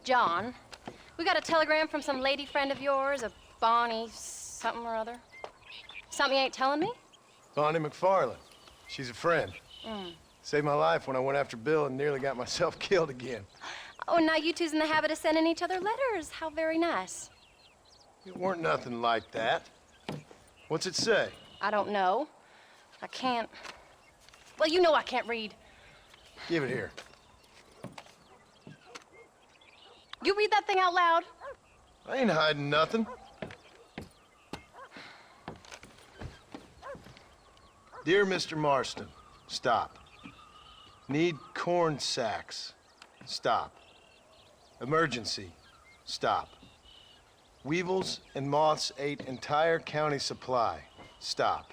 John. We got a telegram from some lady friend of yours, a Bonnie something or other. Something you ain't telling me? Bonnie McFarland. She's a friend. Mm. Saved my life when I went after Bill and nearly got myself killed again. Oh, and now you two's in the habit of sending each other letters. How very nice. It weren't nothing like that. What's it say? I don't know. I can't... Well, you know I can't read. Give it here. You read that thing out loud? I ain't hiding nothing. Dear Mr. Marston, stop. Need corn sacks. Stop. Emergency. Stop. Weevils and moths ate entire county supply. Stop.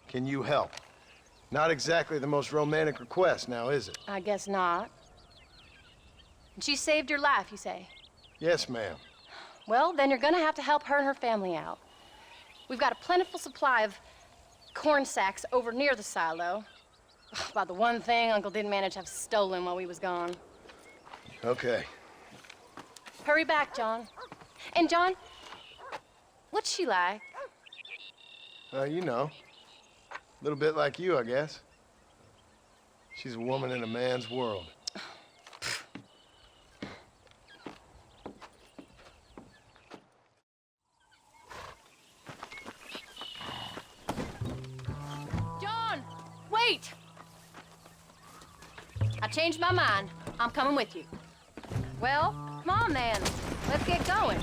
Can you help? Not exactly the most romantic request now, is it? I guess not. And she saved your life, you say? Yes, ma'am. Well, then you're gonna have to help her and her family out. We've got a plentiful supply of corn sacks over near the silo. About the one thing Uncle didn't manage to have stolen while we was gone. Okay. Hurry back, John. And John, what's she like? You know. A little bit like you, I guess. She's a woman in a man's world. John, wait! I changed my mind. I'm coming with you. Well, come on then. Let's get going.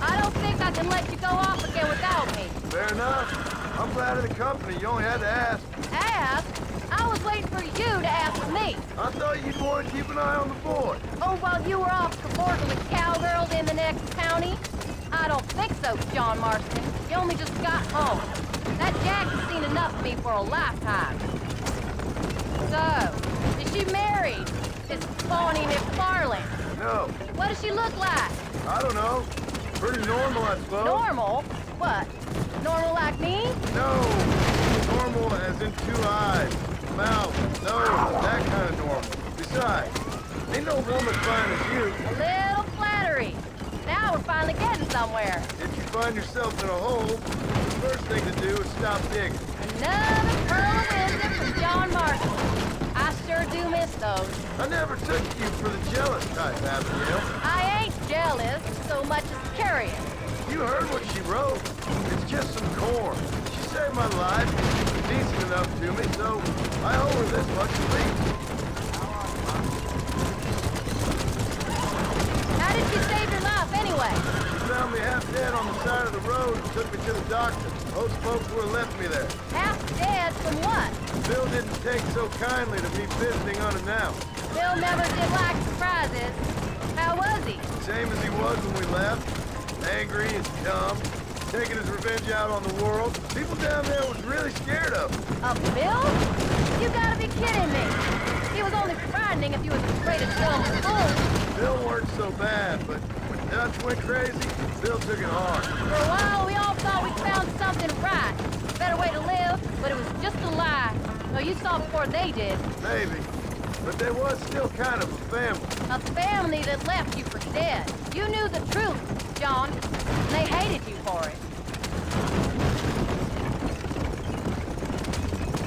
I don't think I can let you go off again without me. Fair enough. I'm glad of the company. You only had to ask. Ask? I was waiting for you to ask me. I thought you'd want to keep an eye on the boy. Oh, while you were off cavorting with cowgirls in the next county? I don't think so, John Marston. You only just got home. That Jack has seen enough of me for a lifetime. So, is she married? This Bonnie McFarland? No. What does she look like? I don't know. Pretty normal, I suppose. Normal? What? Normal like me? No. Normal as in 2 eyes, mouth, nose, that kind of normal. Besides, ain't no woman fine as you. A little flattery. Now we're finally getting somewhere. If you find yourself in a hole, the first thing to do is stop digging. Another pearl of wisdom from John Marston. I sure do miss those. I never took you for the jealous type, Abigail. I ain't jealous so much as curious. You heard what she wrote. It's just some corn. She saved my life. She's decent enough to me, so I owe her this much at least. How did she save your life anyway? She found me half dead on the side of the road and took me to the doctor. Most folks would have left me there. Half dead from what? Bill didn't take so kindly to me visiting unannounced. Bill never did like surprises. How was he? Same as he was when we left. Angry and dumb. Taking his revenge out on the world. People down there was really scared of him. Of Bill? You gotta be kidding me. He was only frightening if you was afraid of dumb fools. Bill weren't so bad, but when Dutch went crazy, Bill took it hard. For a while, we all thought we'd found something right. A better way to live, but it was just a lie. So you saw before they did. Maybe. But there was still kind of a family. A family that left you for dead. You knew the truth, John. And they hated you for it.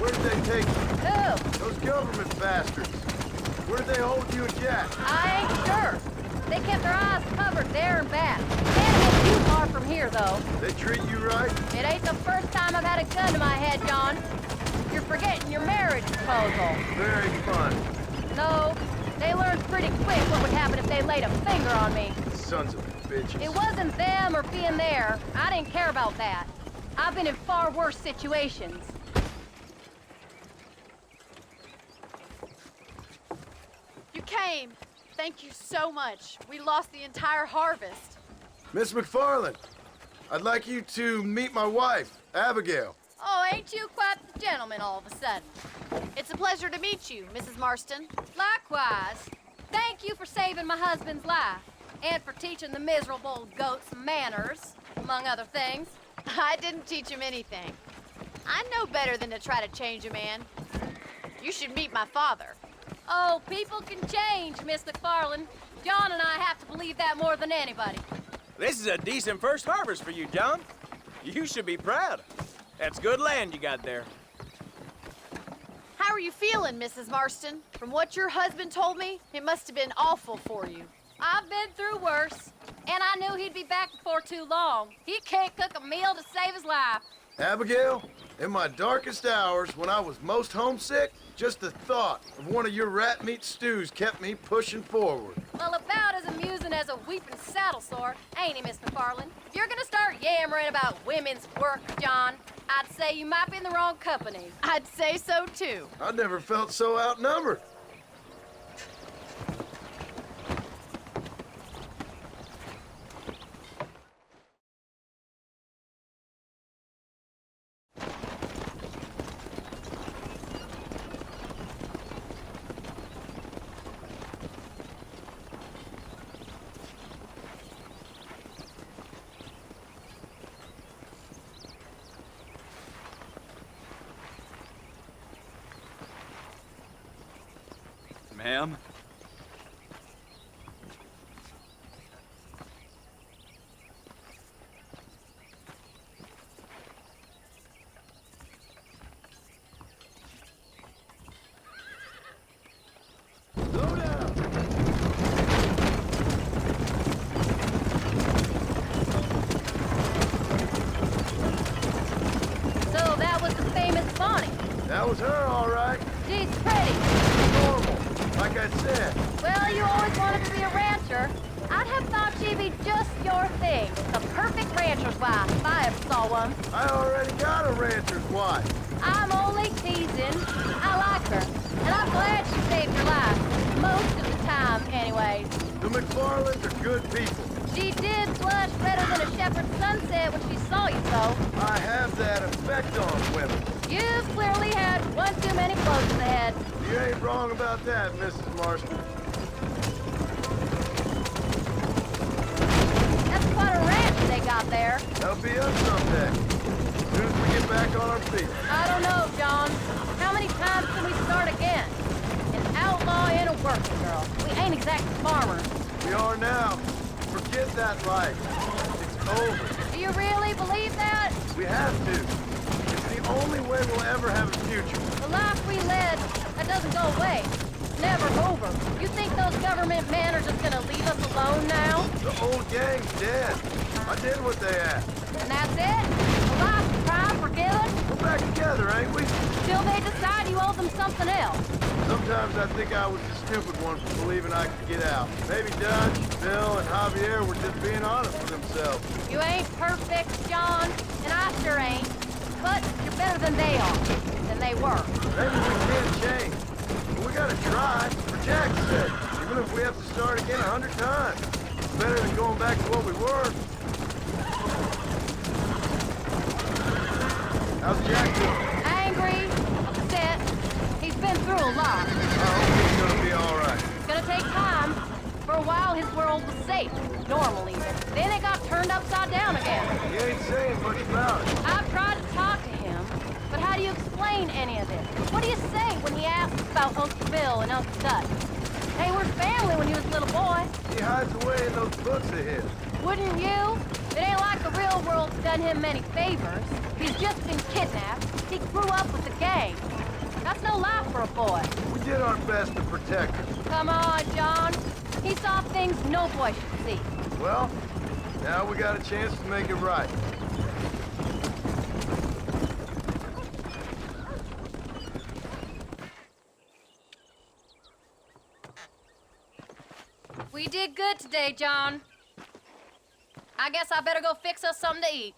Where did they take you? Who? Those government bastards. Where did they hold you and Jack? I ain't sure. They kept their eyes covered there and back. Can't get too far from here, though. They treat you right? It ain't the first time I've had a gun to my head, John. You're forgetting your marriage proposal. Very fun. No, they learned pretty quick what would happen if they laid a finger on me. Sons of bitches. It wasn't them or being there. I didn't care about that. I've been in far worse situations. You came. Thank you so much. We lost the entire harvest. Miss McFarland, I'd like you to meet my wife, Abigail. Oh, ain't you quite the gentleman all of a sudden? It's a pleasure to meet you, Mrs. Marston. Likewise. Thank you for saving my husband's life. And for teaching the miserable goat some manners, among other things. I didn't teach him anything. I know better than to try to change a man. You should meet my father. Oh, people can change, Miss McFarland. John and I have to believe that more than anybody. This is a decent first harvest for you, John. You should be proud. That's good land you got there. How are you feeling, Mrs. Marston? From what your husband told me, it must have been awful for you. I've been through worse, and I knew he'd be back before too long. He can't cook a meal to save his life. Abigail, in my darkest hours, when I was most homesick, just the thought of one of your rat meat stews kept me pushing forward. Well, about as amusing as a weeping saddle sore, ain't he, Miss McFarland? If you're gonna start yammering about women's work, John, I'd say you might be in the wrong company. I'd say so, too. I never felt so outnumbered. Ma'am? Slow down. So that was the famous Bonnie. That was her, all right. She's pretty. Normal, like I said. Well, you always wanted to be a rancher. I'd have thought she'd be just your thing. The perfect rancher's wife, if I ever saw one. I already got a rancher's wife. I'm only teasing. I like her, and I'm glad she saved your life. Most of the time, anyways. The McFarlands are good people. She did blush redder than a shepherd's sunset when she saw you, though. I have that effect on women. You've clearly had one too many blows to the head. You ain't wrong about that, Mrs. Marston. That's quite a ranch they got there. That'll be us someday. As soon as we get back on our feet. I don't know, John. How many times can we start again? An outlaw and a working girl. We ain't exactly farmers. We are now. Forget that life. It's over. Do you really believe that? We have to. It's the only way we'll ever have a future. The life we led, that doesn't go away. It's never over. You think those government men are just gonna leave us alone now? The old gang's dead. I did what they asked. And that's it? The life, the crime, forgiven? We're back together, ain't we? Till they decide you owe them something else. Sometimes I think I was the stupid one for believing I could get out. Maybe Dutch, Bill, and Javier were just being honest with themselves. You ain't perfect, John, and I sure ain't. But you're better than they are, than they were. Maybe we can change. But we gotta try, for Jack's sake. Even if we have to start again 100 times. It's better than going back to what we were. How's Jack doing? Angry, upset. He's been through a lot. I hope he's gonna be all right. It's gonna take time. For a while, his world was safe, normal even. Then it got turned upside down again. He ain't saying much about it. I've tried to talk to him, but how do you explain any of it? What do you say when he asks about Uncle Bill and Uncle Dutch? They were family when he was a little boy. He hides away in those books of his. Wouldn't you? It ain't like the real world's done him many favors. He's just been kidnapped. He grew up with the gang. That's no life for a boy. We did our best to protect him. Come on, John. He saw things no boy should see. Well, now we got a chance to make it right. We did good today, John. I guess I better go fix us something to eat.